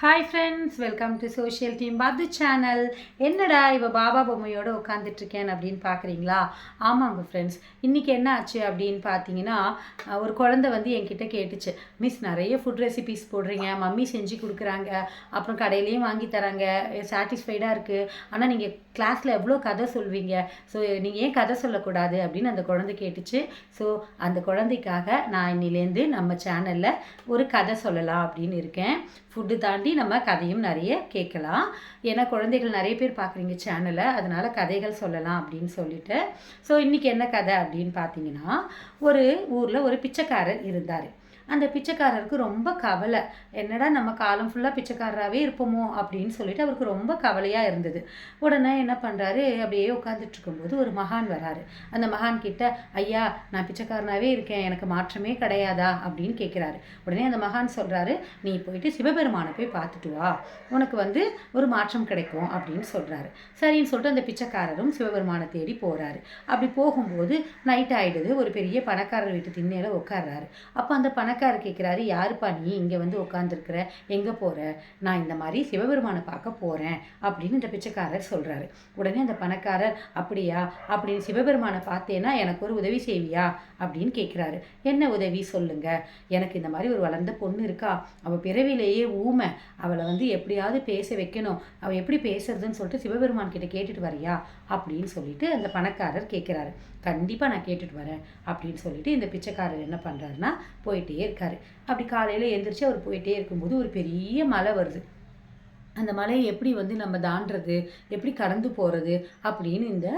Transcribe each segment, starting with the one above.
Hi friends, welcome to social team பத்து channel. என்னடா இவ பாபா பொம்மையோடு உட்காந்துட்ருக்கேன் அப்படின்னு பார்க்குறீங்களா? ஆமாங்க ஃப்ரெண்ட்ஸ், இன்றைக்கி என்ன ஆச்சு அப்படின்னு பார்த்தீங்கன்னா, ஒரு குழந்தை வந்து என்கிட்ட கேட்டுச்சு, மிஸ் நிறைய ஃபுட் ரெசிபீஸ் போடுறீங்க, மம்மி செஞ்சு கொடுக்குறாங்க, அப்புறம் கடையிலையும் வாங்கி தராங்க, சாட்டிஸ்ஃபைடாக இருக்குது. ஆனால் நீங்கள் கிளாஸில் எவ்வளோ கதை சொல்வீங்க, ஸோ நீங்கள் ஏன் கதை சொல்லக்கூடாது அப்படின்னு அந்த குழந்தை கேட்டுச்சு. ஸோ அந்த குழந்தைக்காக நான் இன்னிலேருந்து நம்ம சேனலில் ஒரு கதை சொல்லலாம் அப்படின்னு இருக்கேன். ஃபுட்டு தாண்டி நம்ம கதையும் நிறைய கேட்கலாம். ஏன்னா குழந்தைகள் நிறைய பேர் பார்க்குறீங்க சேனலை, அதனால் கதைகள் சொல்லலாம் அப்படின்னு சொல்லிட்டு. ஸோ இன்றைக்கி என்ன கதை அப்படின்னு பார்த்தீங்கன்னா, ஒரு ஊரில் ஒரு பிச்சைக்காரர் இருந்தார். அந்த பிச்சைக்காரருக்கு ரொம்ப கவலை, என்னடா நம்ம காலம் ஃபுல்லாக பிச்சைக்காரராகவே இருப்போமோ அப்படின்னு சொல்லிட்டு அவருக்கு ரொம்ப கவலையாக இருந்தது. உடனே என்ன பண்ணுறாரு, அப்படியே உட்காந்துட்டு இருக்கும்போது ஒரு மகான் வராரு. அந்த மகான் கிட்ட, ஐயா நான் பிச்சைக்காரனாகவே இருக்கேன், எனக்கு மாற்றமே கிடையாதா அப்படின்னு கேட்குறாரு. உடனே அந்த மகான் சொல்கிறாரு, நீ போயிட்டு சிவபெருமானை போய் பார்த்துட்டு வா, உனக்கு வந்து ஒரு மாற்றம் கிடைக்கும் அப்படின்னு சொல்கிறாரு. சரின்னு சொல்லிட்டு அந்த பிச்சைக்காரரும் சிவபெருமானை தேடி போகிறாரு. அப்படி போகும்போது நைட் ஆகிடுது. ஒரு பெரிய பணக்காரர் வீட்டு திண்ணையில் உட்கார்றாரு. அப்போ அந்த பணக்காரர் கேட்குறாரு, யாருப்பா நீ இங்கே வந்து உட்காந்துருக்குற, எங்கே போகிற? நான் இந்த மாதிரி சிவபெருமானை பார்க்க போகிறேன் அப்படின்னு இந்த பிச்சைக்காரர் சொல்கிறாரு. உடனே அந்த பணக்காரர், அப்படியா, அப்படின்னு சிவபெருமானை பார்த்தேன்னா எனக்கு ஒரு உதவி செய்வியா அப்படின்னு கேட்குறாரு. என்ன உதவி சொல்லுங்க. எனக்கு இந்த மாதிரி ஒரு வளர்ந்த பொண்ணு இருக்கா, அவள் பிறவிலேயே ஊமை, அவளை வந்து எப்படியாவது பேச வைக்கணும், அவள் எப்படி பேசுறதுன்னு சொல்லிட்டு சிவபெருமான் கிட்ட கேட்டுட்டு வரியா அப்படின்னு சொல்லிட்டு அந்த பணக்காரர் கேட்குறாரு. கண்டிப்பாக நான் கேட்டுட்டு வரேன் அப்படின்னு சொல்லிட்டு இந்த பிச்சைக்காரர் என்ன பண்ணுறாருன்னா போயிட்டே இருக்காரு. அப்படி காலையில் எழுந்திரிச்சு அவர் போயிட்டே இருக்கும்போது ஒரு பெரிய மலை வருது. அந்த மலையை எப்படி வந்து நம்ம தாண்டுறது, எப்படி கடந்து போகிறது அப்படின்னு இந்த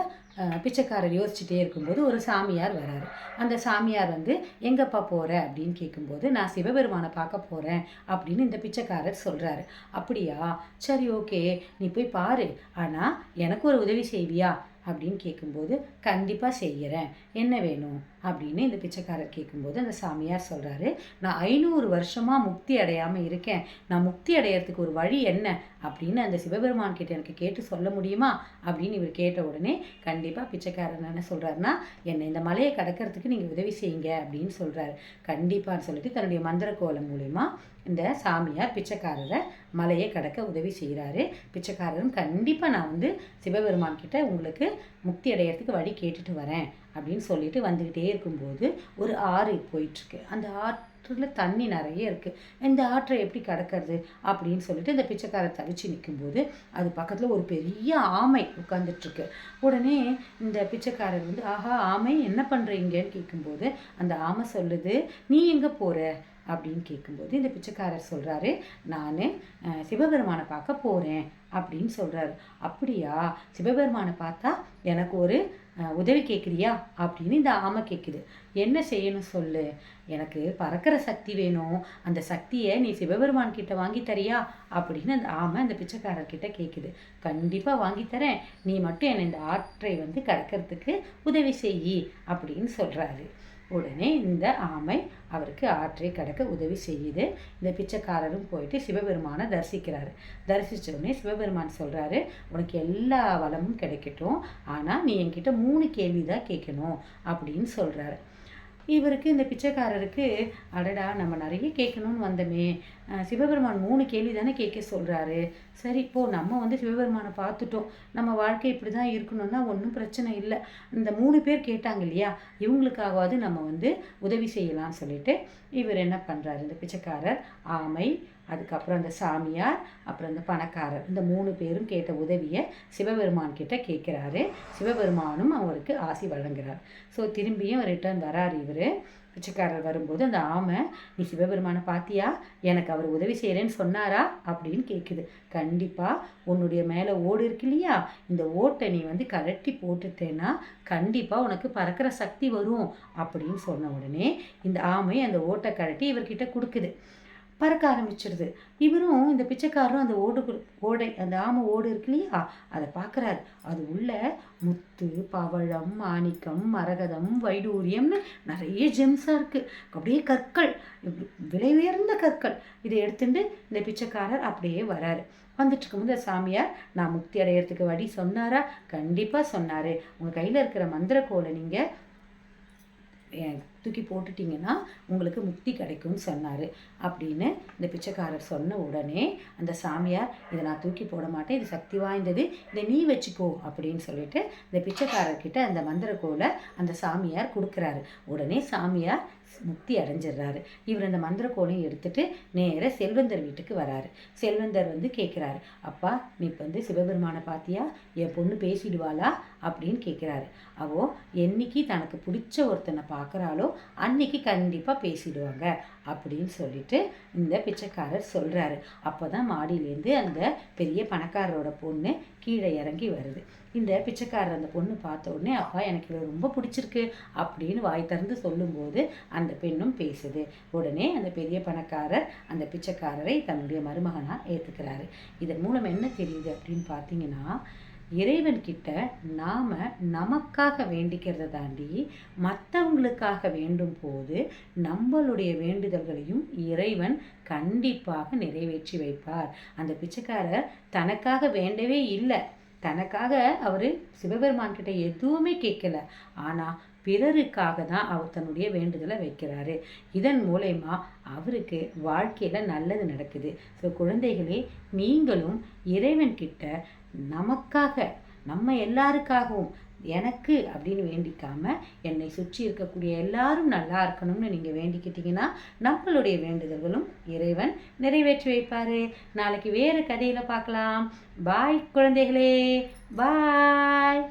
பிச்சைக்காரர் யோசிச்சுட்டே இருக்கும்போது ஒரு சாமியார் வராரு. அந்த சாமியார் வந்து, எங்கப்பா போகிற அப்படின்னு கேட்கும்போது, நான் சிவபெருமானை பார்க்க போகிறேன் அப்படின்னு இந்த பிச்சைக்காரர் சொல்கிறாரு. அப்படியா, சரி ஓகே, நீ போய் பாரு, ஆனால் எனக்கு ஒரு உதவி செய்வியா அப்படின்னு கேட்கும்போது, கண்டிப்பாக செய்கிறேன், என்ன வேணும் அப்படின்னு இந்த பிச்சைக்காரர் கேட்கும்போது அந்த சாமியார் சொல்கிறாரு, நான் 500 வருஷமாக முக்தி அடையாமல் இருக்கேன், நான் முக்தி அடையிறதுக்கு ஒரு வழி என்ன அப்படின்னு அந்த சிவபெருமான் கிட்ட எனக்கு கேட்டு சொல்ல முடியுமா அப்படின்னு இவர் கேட்ட உடனே, கண்டிப்பாக பிச்சைக்காரர் என்ன சொல்கிறாருன்னா, என்னை இந்த மலையை கடக்கிறதுக்கு நீங்கள் உதவி செய்யுங்க அப்படின்னு சொல்கிறாரு. கண்டிப்பான்னு சொல்லிட்டு தன்னுடைய மந்திர கோலம் மூலிமா இந்த சாமியார் பிச்சைக்காரரை மலையை கடக்க உதவி செய்கிறாரு. பிச்சைக்காரரும், கண்டிப்பாக நான் வந்து சிவபெருமான் கிட்ட உங்களுக்கு முக்தி அடையிறதுக்கு வழி கேட்டுட்டு வரேன் அப்படின்னு சொல்லிட்டு வந்துக்கிட்டே இருக்கும்போது ஒரு ஆறு போயிட்டுருக்கு. அந்த ஆற்றில் தண்ணி நிறைய இருக்குது. இந்த ஆற்றை எப்படி கடக்கிறது அப்படின்னு சொல்லிட்டு இந்த பிச்சைக்காரர் தவிச்சு நிற்கும்போது அது பக்கத்தில் ஒரு பெரிய ஆமை உட்காந்துட்ருக்கு. உடனே இந்த பிச்சைக்காரர் வந்து, ஆஹா ஆமை என்ன பண்ணுறீங்கன்னு கேட்கும்போது அந்த ஆமை சொல்லுது, நீ எங்கே போகிற அப்படின்னு கேட்கும்போது இந்த பிச்சைக்காரர் சொல்கிறாரு, நான் சிவபெருமானை பார்க்க போகிறேன் அப்படின்னு சொல்கிறாரு. அப்படியா, சிவபெருமானை பார்த்தா எனக்கு ஒரு உதவி கேட்குறியா அப்படின்னு இந்த ஆமை கேட்குது. என்ன செய்யணும் சொல்லு, எனக்கு பறக்கிற சக்தி வேணும், அந்த சக்தியை நீ சிவபெருமான் கிட்ட வாங்கி தரியா அப்படின்னு அந்த ஆமை அந்த பிச்சைக்காரர்கிட்ட கேட்குது. கண்டிப்பாக வாங்கி தரேன், நீ மட்டும் என்னை இந்த ஆற்றை வந்து கடக்கிறதுக்கு உதவி செய்யி அப்படின்னு சொல்கிறாரு. உடனே இந்த ஆமை அவருக்கு ஆற்றை கடக்க உதவி செய்யுது. இந்த பிச்சைக்காரரும் போயிட்டு சிவபெருமானை தரிசிக்கிறாரு. தரிசித்த உடனே சிவபெருமான் சொல்கிறாரு, உனக்கு எல்லா வளமும் கிடைக்கட்டும், ஆனால் நீ என்கிட்ட 3 கேள்வி தான் கேட்கணும் அப்படின்னு சொல்கிறாரு. இவருக்கு, இந்த பிச்சைக்காரருக்கு, அடடா நம்ம நிறைய கேட்கணும்னு வந்தோமே, சிவபெருமான் 3 கேள்வி தானே கேட்க சொல்கிறாரு, சரி இப்போது நம்ம வந்து சிவபெருமானை பார்த்துட்டோம், நம்ம வாழ்க்கை இப்படி தான் இருக்கணும்னா ஒன்றும் பிரச்சனை இல்லை, இந்த 3 பேர் கேட்டாங்க இல்லையா, இவங்களுக்காகவாது நம்ம வந்து உதவி செய்யலாம்னு சொல்லிட்டு இவர் என்ன பண்ணுறாரு, இந்த பிச்சைக்காரர், ஆமை, அதுக்கப்புறம் அந்த சாமியார், அப்புறம் இந்த பணக்காரர், இந்த 3 பேரும் கேட்ட உதவியை சிவபெருமான் கிட்ட கேட்குறாரு. சிவபெருமானும் அவருக்கு ஆசி வழங்குறார். ஸோ திரும்பியும் ரிட்டர்ன் வரார் இவர். பிச்சைக்காரர் வரும்போது அந்த ஆமை, நீ சிவபெருமானை பார்த்தியா, எனக்கு அவர் உதவி செய்கிறேன்னு சொன்னாரா அப்படின்னு கேட்குது. கண்டிப்பாக, உன்னுடைய மேலே ஓடு இருக்கு இல்லையா, இந்த ஓட்டை நீ வந்து கழட்டி போட்டுட்டேன்னா கண்டிப்பாக உனக்கு பறக்கிற சக்தி வரும் அப்படின்னு சொன்ன உடனே இந்த ஆமை அந்த ஓட்டை கழட்டி இவர்கிட்ட கொடுக்குது. பறக்க ஆரம்பிச்சிடுது. இவரும், இந்த பிச்சைக்காரரும் அந்த ஓடை, அந்த ஆமை ஓடு இருக்கு இல்லையா, அதை பார்க்குறாரு. அது உள்ள முத்து, பவழம், மாணிக்கம், மரகதம், வைடூரியம்னு நிறைய ஜெம்ஸாக இருக்குது. அப்படியே கற்கள், விலை உயர்ந்த கற்கள். இதை எடுத்துட்டு இந்த பிச்சைக்காரர் அப்படியே வராரு. வந்துட்டு இருக்கும்போது சாமியார், நான் முக்தி அடையிறதுக்கு வழி சொன்னாரா? கண்டிப்பாக சொன்னார். உங்கள் கையில் இருக்கிற மந்திர கோலை நீங்கள் தூக்கி போட்டுட்டிங்கன்னா உங்களுக்கு முக்தி கிடைக்கும்னு சொன்னார் அப்படின்னு இந்த பிச்சைக்காரர் சொன்ன உடனே அந்த சாமியார், இதை நான் தூக்கி போட மாட்டேன், இது சக்தி வாய்ந்தது, இதை நீ வச்சுக்கோ அப்படின்னு சொல்லிட்டு இந்த பிச்சைக்காரர்கிட்ட அந்த மந்திரக்கோலை அந்த சாமியார் கொடுக்குறாரு. உடனே சாமியார் முக்தி அடைஞ்சிடுறாரு. இவர் அந்த மந்திரக்கோலையும் எடுத்துட்டு நேர செல்வந்தர் வீட்டுக்கு வராரு. செல்வந்தர் வந்து கேட்குறாரு, அப்பா நீ இப்போ வந்து சிவபெருமானை பார்த்தியா, என் பொண்ணு பேசிடுவாளா அப்படின்னு கேட்குறாரு. அவோ என்னைக்கு தனக்கு பிடிச்ச ஒருத்தனை பார்க்குறாளோ அன்னைக்கு கண்டிப்பாக பேசிடுவாங்க அப்படின்னு சொல்லிட்டு இந்த பிச்சைக்காரர் சொல்கிறாரு. அப்போ தான் மாடியிலேருந்து அந்த பெரிய பணக்காரரோட பொண்ணு கீழே இறங்கி வருது. இந்த பிச்சைக்காரர் அந்த பொண்ணு பார்த்த உடனே, அப்பா எனக்கு இவரை ரொம்ப பிடிச்சிருக்கு அப்படின்னு வாய் திறந்து சொல்லும்போது அந்த பெண்ணும் பேசுது. உடனே அந்த பெரிய பணக்காரர் அந்த பிச்சைக்காரரை தன்னுடைய மருமகனாக ஏற்றுக்கிறாரு. இதன் மூலம் என்ன தெரியுது அப்படின்னு பார்த்தீங்கன்னா, இறைவன்கிட்ட நாம் நமக்காக வேண்டிக்கிறத தாண்டி மற்றவங்களுக்காக வேண்டும் போது நம்மளுடைய வேண்டுதல்களையும் இறைவன் கண்டிப்பாக நிறைவேற்றி வைப்பார். அந்த பிச்சைக்காரர் தனக்காக வேண்டவே இல்லை, தனக்காக அவர் சிவபெருமான் கிட்ட எதுவுமே கேட்கல, ஆனால் பிறருக்காக தான் அவர் தன்னுடைய வேண்டுதலை வைக்கிறாரு. இதன் மூலயமா அவருக்கு வாழ்க்கையில் நல்லது நடக்குது. ஸோ குழந்தைகளே, நீங்களும் இறைவன்கிட்ட நமக்காக, நம்ம எல்லாருக்காகவும் எனக்கு அப்படின்னு வேண்டிக்காம என்னை சுற்றி இருக்கக்கூடிய எல்லாரும் நல்லா இருக்கணும்னு நீங்கள் வேண்டிக்கிட்டீங்கன்னா நம்மளுடைய வேண்டுதல்களும் இறைவன் நிறைவேற்றி வைப்பார். நாளைக்கு வேறு கதையில் பார்க்கலாம். பாய் குழந்தைகளே, பாய்.